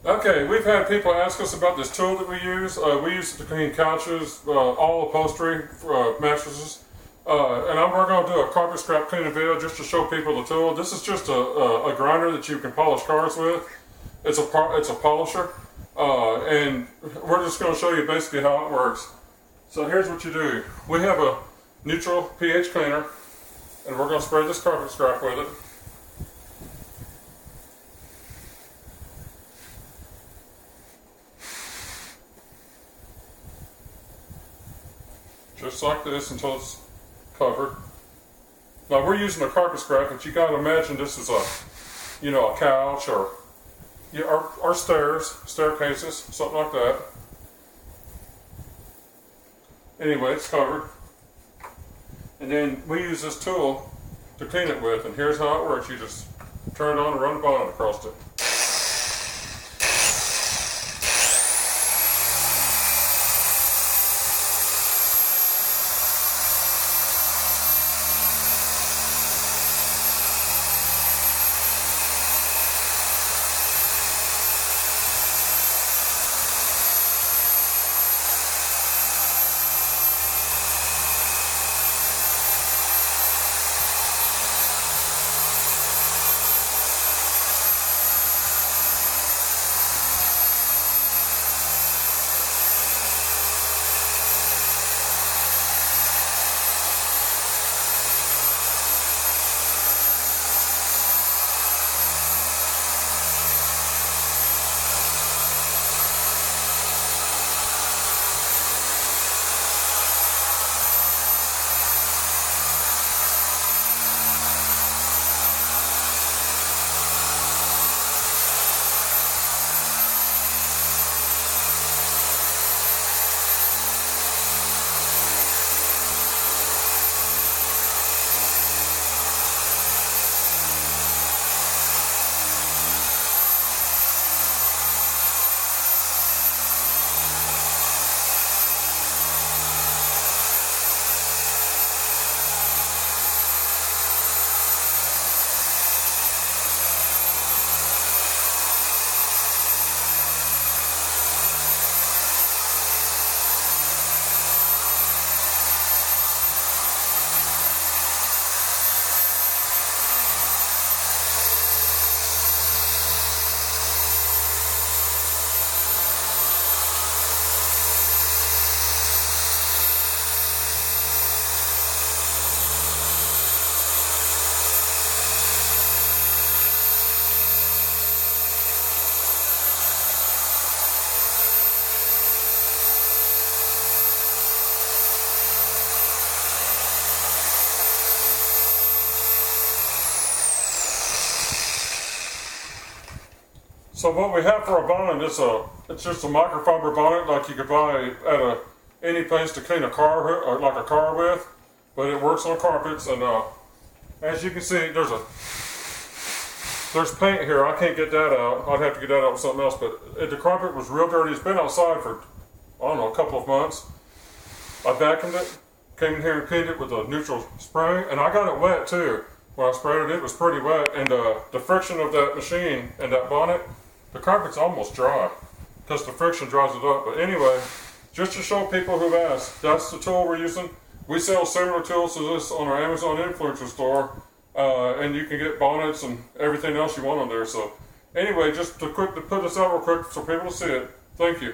Okay, we've had people ask us about this tool that we use. We use it to clean couches, all upholstery, mattresses. And we're going to do a carpet scrap cleaning video just to show people the tool. This is just a grinder that you can polish cars with. It's a polisher. And we're just going to show you basically how it works. So here's what you do. We have a neutral pH cleaner, and we're going to spray this carpet scrap with it. Just like this until it's covered. Now we're using a carpet scrap, but you got to imagine this is a couch or stairs, staircases, something like that. Anyway, it's covered. And then we use this tool to clean it with, and here's how it works. You just turn it on and run the bonnet across it. So what we have for a bonnet is it's just a microfiber bonnet like you could buy at any place to clean a car or like a car with, but it works on carpets. And as you can see, there's paint here. I can't get that out. I'd have to get that out with something else. But the carpet was real dirty. It's been outside for a couple of months. I vacuumed it, came in here and cleaned it with a neutral spray, and I got it wet too. When I sprayed it, it was pretty wet, and the friction of that machine and that bonnet, the carpet's almost dry because the friction dries it up. But anyway, just to show people who've asked, that's the tool we're using. We sell similar tools to this on our Amazon influencer store, and you can get bonnets and everything else you want on there. So anyway, just to put this out real quick so people will see it. Thank you.